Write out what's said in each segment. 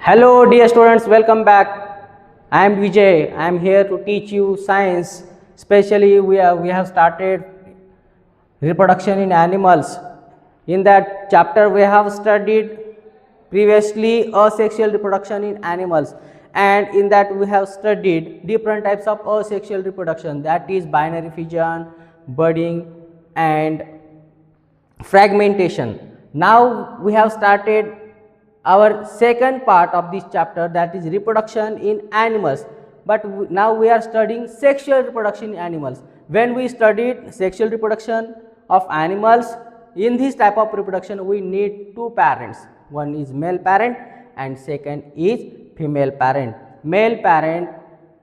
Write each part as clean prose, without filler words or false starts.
Hello dear students, welcome back. I am Vijay. I am here to teach you science. Especially we have started reproduction in animals. In that chapter we have studied previously asexual reproduction in animals, and in that we have studied different types of asexual reproduction, that is binary fission, budding and fragmentation. Now we have started our second part of this chapter, that is reproduction in animals, but now we are studying sexual reproduction in animals. When we studied sexual reproduction of animals, in this type of reproduction we need two parents, one is male parent and second is female parent. Male parent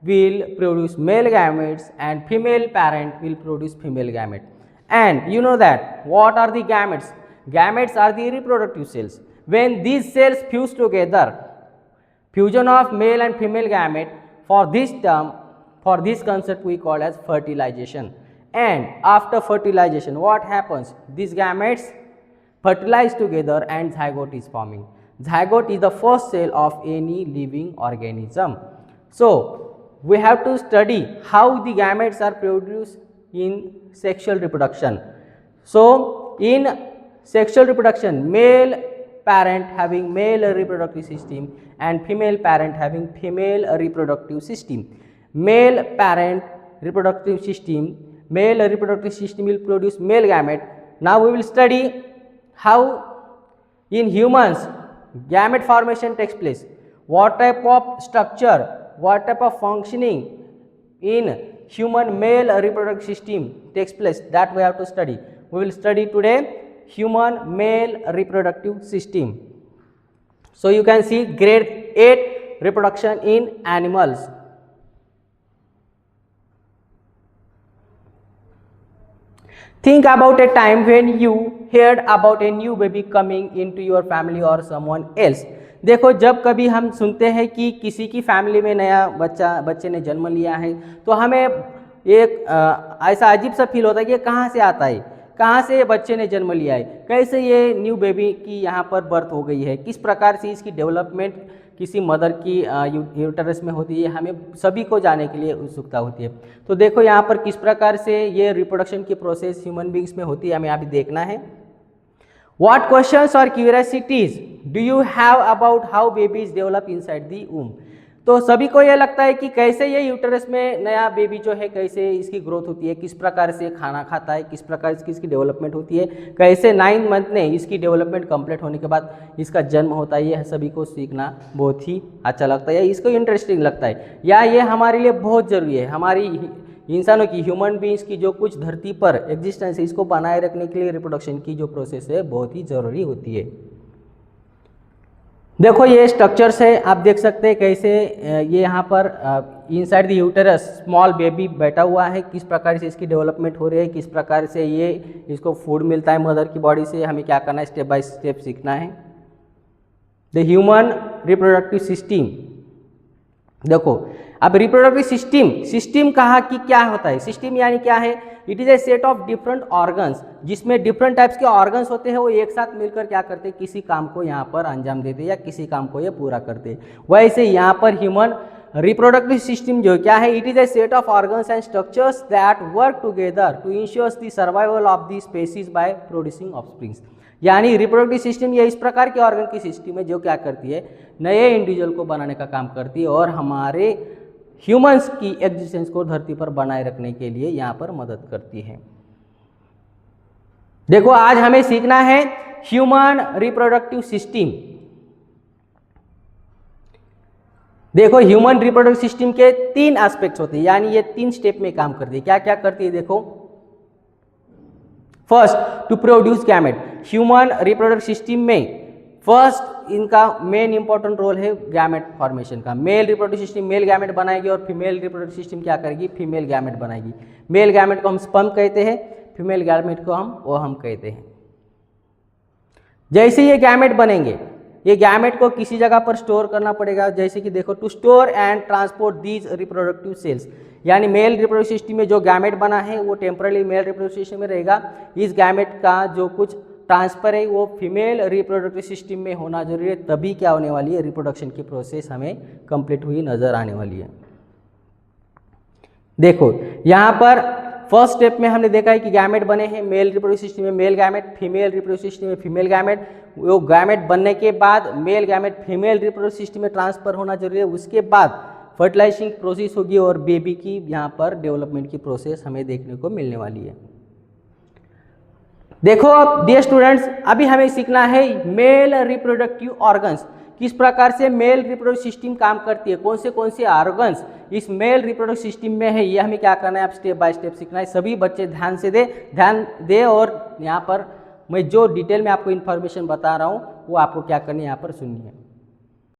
will produce male gametes and female parent will produce female gamete. And you know that what are the gametes? Gametes are the reproductive cells. When these cells fuse together, fusion of male and female gamete, for this term, for this concept we call as fertilization. And after fertilization, what happens? These gametes fertilize together and zygote is forming. Zygote is the first cell of any living organism. So we have to study how the gametes are produced in sexual reproduction. So in sexual reproduction, male parent having male reproductive system and female parent having female reproductive system. Male parent reproductive system, male reproductive system will produce male gamete. Now we will study how in humans gamete formation takes place, what type of structure, what type of functioning in human male reproductive system takes place, that we have to study. We will study today human male reproductive system. So you can see grade 8 reproduction in animals. Think about a time when you heard about a new baby coming into your family or someone else. देखो, जब कभी हम सुनते हैं कि किसी की family में नया बच्चे ने जन्म लिया है, तो हमें एक ऐसा अजीब सा फील होता है कि ये कहाँ से आता है, कहाँ से ये बच्चे ने जन्म लिया है, कैसे ये न्यू बेबी की यहाँ पर बर्थ हो गई है, किस प्रकार से इसकी डेवलपमेंट किसी मदर की यूटरस में होती है, हमें सभी को जानने के लिए उत्सुकता होती है. तो देखो यहाँ पर किस प्रकार से ये रिप्रोडक्शन की प्रोसेस ह्यूमन बींग्स में होती है, हमें अभी देखना है. What questions or curiosities do you have about how babies develop inside the womb? तो सभी को ये लगता है कि कैसे ये यूटरस में नया बेबी जो है कैसे इसकी ग्रोथ होती है, किस प्रकार से खाना खाता है, किस प्रकार से इसकी डेवलपमेंट होती है, कैसे 9 मंथ में इसकी डेवलपमेंट कंप्लीट होने के बाद इसका जन्म होता है. ये सभी को सीखना बहुत ही अच्छा लगता है, इसको इंटरेस्टिंग लगता है, या ये हमारे लिए बहुत ज़रूरी है. हमारी इंसानों की, ह्यूमन बींग्स की जो कुछ धरती पर एग्जिस्टेंस है, इसको बनाए रखने के लिए रिप्रोडक्शन की जो प्रोसेस है बहुत ही ज़रूरी होती है. देखो ये स्ट्रक्चर्स है, आप देख सकते हैं कैसे ये यहाँ पर inside the uterus small baby बैठा हुआ है, किस प्रकार से इसकी डेवलपमेंट हो रही है, किस प्रकार से ये इसको फूड मिलता है मदर की बॉडी से, हमें क्या करना है, स्टेप बाय स्टेप सीखना है. The human reproductive system. देखो अब रिप्रोडक्टिव सिस्टम कहा कि क्या होता है. सिस्टम यानी क्या है, it is a set of different organs, जिसमें डिफरेंट टाइप्स के ऑर्गन्स होते हैं, वो एक साथ मिलकर क्या करते हैं, किसी काम को यहाँ पर अंजाम देते हैं या किसी काम को ये पूरा करते हैं. वैसे यहाँ पर ह्यूमन रिप्रोडक्टिव सिस्टम जो क्या है, it is a set of organs and structures that work together to ensure the survival of the species by producing offsprings. यानी रिप्रोडक्टिव सिस्टम ये इस प्रकार के ऑर्गन की सिस्टम है जो क्या करती है, नए इंडिविजुअल को बनाने का काम करती है और हमारे ह्यूमंस की एग्जिस्टेंस को धरती पर बनाए रखने के लिए यहाँ पर मदद करती है. देखो आज हमें सीखना है ह्यूमन रिप्रोडक्टिव सिस्टम. देखो ह्यूमन रिप्रोडक्टिव सिस्टम के 3 एस्पेक्ट्स होते हैं, यानी ये 3 स्टेप में काम करती है. क्या क्या करती है देखो. First, to produce gamete. Human reproductive system में फर्स्ट इनका मेन इंपॉर्टेंट रोल है गैमेट फॉर्मेशन का. Male reproductive system male gamete बनाएगी और फीमेल रिप्रोडक्टिव सिस्टम क्या करेगी, फीमेल गैमेट बनाएगी. मेल गैमेट को हम स्पर्म कहते हैं, फीमेल गैमेट को हम ओवम कहते हैं. जैसे ये गैमेट बनेंगे, ये गैमेट को किसी जगह पर स्टोर करना पड़ेगा. जैसे कि देखो, to store and transport these reproductive cells, यानी मेल रिप्रोडक्टिव सिस्टम में जो गैमेट बना है वो टेम्पररी मेल रिप्रोडक्टिव सिस्टम में रहेगा. इस गैमेट का जो कुछ ट्रांसफर है वो फीमेल रिप्रोडक्टिव सिस्टम में होना जरूरी है, तभी क्या होने वाली है, रिप्रोडक्शन की प्रोसेस हमें कंप्लीट हुई नजर आने वाली है। देखो यहाँ पर फर्स्ट स्टेप में हमने देखा है कि गैमेट बने हैं, मेल रिप्रोडक्टिव सिस्टम में male gamete, female reproductive system में फीमेल गैमेट। वो गैमेट बनने के बाद male gamete female reproductive system में ट्रांसफर होना जरूरी है, उसके बाद फर्टिलाइजिंग प्रोसेस होगी और बेबी की यहाँ पर डेवलपमेंट की प्रोसेस हमें देखने को मिलने वाली है। देखो अब डियर स्टूडेंट्स, अभी हमें सीखना है मेल रिप्रोडक्टिव ऑर्गन्स, किस प्रकार से मेल रिप्रोडक्टिव सिस्टम काम करती है, कौन से ऑर्गन्स इस मेल रिप्रोडक्टिव सिस्टम में है, ये हमें क्या करना है, आप स्टेप बाय स्टेप सीखना है। सभी बच्चे ध्यान दे और यहाँ पर मैं जो डिटेल में आपको इन्फॉर्मेशन बता रहा हूँ वो आपको क्या करनी है, यहाँ पर सुननी है।